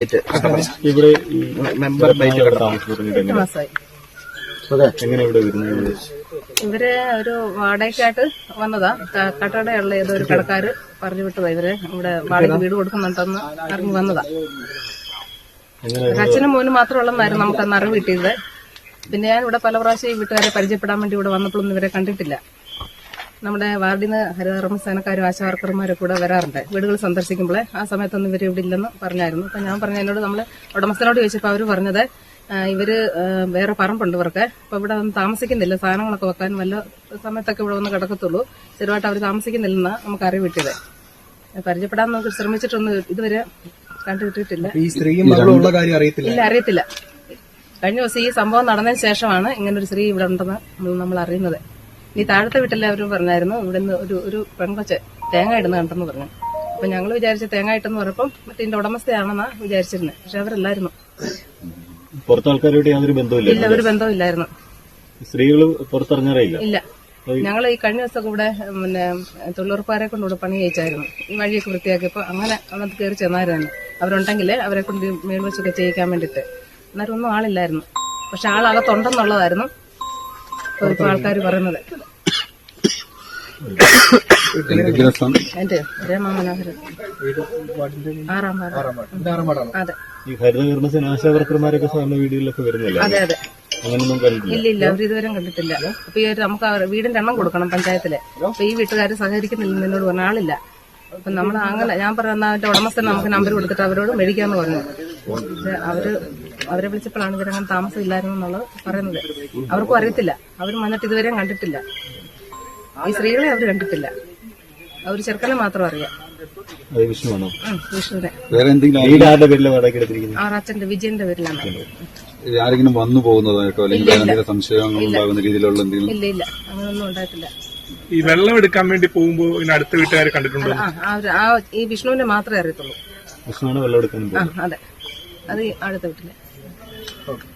ഇവിടെ മെമ്പർ താമസിച്ചിട്ടുണ്ട്. എങ്ങനെ ഇവിടെ വരുന്നത്? ഇവര് ഒരു വാടകയ്ക്കായിട്ട് വന്നതാ. കട്ടടയുള്ള ഏതോ ഒരു കടക്കാര് പറഞ്ഞു വിട്ടതാ. ഇവര് ഇവിടെ വാടക വീട് കൊടുക്കുന്നുണ്ടെന്ന് അറിഞ്ഞു വന്നതാ. അച്ഛനും മോനും മാത്രമുള്ളതായിരുന്നു നമുക്കന്ന് അറിവ് കിട്ടിയത്. പിന്നെ ഞാൻ ഇവിടെ പല പ്രാവശ്യം ഈ വീട്ടുകാരെ പരിചയപ്പെടാൻ വേണ്ടി ഇവിടെ വന്നപ്പോഴൊന്നും ഇവരെ കണ്ടിട്ടില്ല. നമ്മുടെ വാർഡിൽ നിന്ന് ഹരിതകർമ്മസേനക്കാരും ആശാവർക്കർമാരും കൂടെ വരാറുണ്ട് വീടുകൾ സന്ദർശിക്കുമ്പോൾ. ആ സമയത്തൊന്നും ഇവർ ഇവിടെ ഇല്ലെന്ന് പറഞ്ഞായിരുന്നു. അപ്പൊ ഞാൻ പറഞ്ഞ എന്നോട് നമ്മള് ഉടമസ്ഥനോട് ചോദിച്ചപ്പോൾ അവര് പറഞ്ഞത് ഇവര് വേറെ പറമ്പുണ്ട് ഇവർക്ക്. അപ്പൊ ഇവിടെ ഒന്നും താമസിക്കുന്നില്ല, സാധനങ്ങളൊക്കെ വെക്കാൻ വല്ല സമയത്തൊക്കെ ഇവിടെ വന്ന് കിടക്കത്തുള്ളൂ. സ്ഥിരമായിട്ട് അവർ താമസിക്കുന്നില്ലെന്നാ നമുക്ക് അറിവ് കിട്ടിയത്. പരിചയപ്പെടാൻ നമുക്ക് ശ്രമിച്ചിട്ടൊന്നും ഇതുവരെ കണ്ടുകിട്ടിയിട്ടില്ല. ഇല്ല, അറിയത്തില്ല. കഴിഞ്ഞ ദിവസം ഈ സംഭവം നടന്നതിന് ശേഷമാണ് ഇങ്ങനൊരു സ്ത്രീ ഇവിടെ ഉണ്ടെന്ന് നമ്മൾ അറിയുന്നത്. ഈ താഴത്തെ വീട്ടിലെ അവര് പറഞ്ഞായിരുന്നു ഇവിടെ നിന്ന് ഒരു പെൺകൊച്ച് തേങ്ങ ഇടുന്ന കണ്ടെന്ന് പറഞ്ഞു. അപ്പൊ ഞങ്ങൾ വിചാരിച്ച തേങ്ങ ഇട്ടെന്ന് പറഞ്ഞപ്പം മറ്റേ ഉടമസ്ഥയാണെന്നാ വിചാരിച്ചിരുന്നത്. പക്ഷെ അവരല്ലായിരുന്നു. പുറത്തെ ആൾക്കാരോട് യാതൊരു ബന്ധമില്ല. ഇല്ല, ഒരു ബന്ധമില്ലായിരുന്നു. സ്ത്രീകൾ പുറത്തിറങ്ങാറില്ല. ഇല്ല. ഞങ്ങൾ ഈ കഴിഞ്ഞ ദിവസമൊക്കെ ഇവിടെ പിന്നെ തൊഴിലുറപ്പുകാരെ കൊണ്ട് ഇവിടെ പണി ചെയ്യിച്ചായിരുന്നു. ഈ വഴിയൊക്കെ വൃത്തിയാക്കിയപ്പോ അങ്ങനെ അന്നത്തെ കയറി ചെന്നായിരുന്നു. അവരുണ്ടെങ്കിൽ അവരെ കൊണ്ട് മേൽവശമൊക്കെ ചെയ്യിക്കാൻ വേണ്ടിട്ട്. അന്നേരം ഒന്നും ആളില്ലായിരുന്നു. പക്ഷെ ആളകത്തുണ്ടെന്നുള്ളതായിരുന്നു ഇപ്പൊ ആൾക്കാർ പറയുന്നത്. എന്റെ രമാമനോഹരൻ 6-ാം വാർഡ്. അതെ. ഈ ഹരിതകർമ്മസേന ആശാവർക്കർമാരൊക്കെ സാറിന്റെ വീടുകളിലൊക്കെ വരുന്നില്ല? അതെ അതെ. അങ്ങനൊന്നും കണ്ടിട്ടില്ല? ഇല്ല, അവർ ഇതുവരെ കണ്ടിട്ടില്ല. അപ്പൊ ഈ നമുക്ക് വീടിന്റെ എണ്ണം കൊടുക്കണം പഞ്ചായത്തില്. അപ്പൊ ഈ വീട്ടുകാർ സഹകരിക്കുന്നില്ലെന്ന് എന്നോട് പറഞ്ഞ ആളില്ല. അപ്പൊ നമ്മൾ അങ്ങനെ ഞാൻ പറഞ്ഞ ഉടമസ്ഥൻ നമുക്ക് നമ്പർ കൊടുത്തിട്ട് അവരോട് മേടിക്കാന്ന് പറഞ്ഞു. അവരെ വിളിച്ചപ്പോഴാണ് ഇവരങ്ങനെ താമസം ഇല്ലായിരുന്നു എന്നുള്ളത് പറയുന്നത്. അവർക്കും അറിയത്തില്ല. അവർ വന്നിട്ട് ഇതുവരെയും കണ്ടിട്ടില്ല. ഈ സ്ത്രീകളെ അവർ കണ്ടിട്ടില്ല. അവർ ചെറുക്കനെ മാത്രം അറിയാം. വിഷ്ണുവാണോ? വിഷ്ണുവിന്റെ അച്ഛന്റെ വിജയന്റെ പേരിലാണ്. ആരെങ്കിലും വന്നു പോകുന്നതായിട്ടോ അല്ലെങ്കിൽ സംശയങ്ങൾ ഉണ്ടാകുന്ന രീതിയിലുള്ള എന്തെങ്കിലും? ഇല്ല ഇല്ല, അങ്ങനൊന്നും ഉണ്ടായിട്ടില്ല. ഈ വെള്ളം എടുക്കാൻ വേണ്ടി പോകുമ്പോ അടുത്ത വീട്ടുകാരെ കണ്ടിട്ടുണ്ടോ? ഈ വിഷ്ണുവിനെ മാത്രമേ അറിയത്തുള്ളൂ. വിഷ്ണുവാണ് വെള്ളം എടുക്കാൻ. അതെ, അത് അടുത്ത വീട്ടിലെ.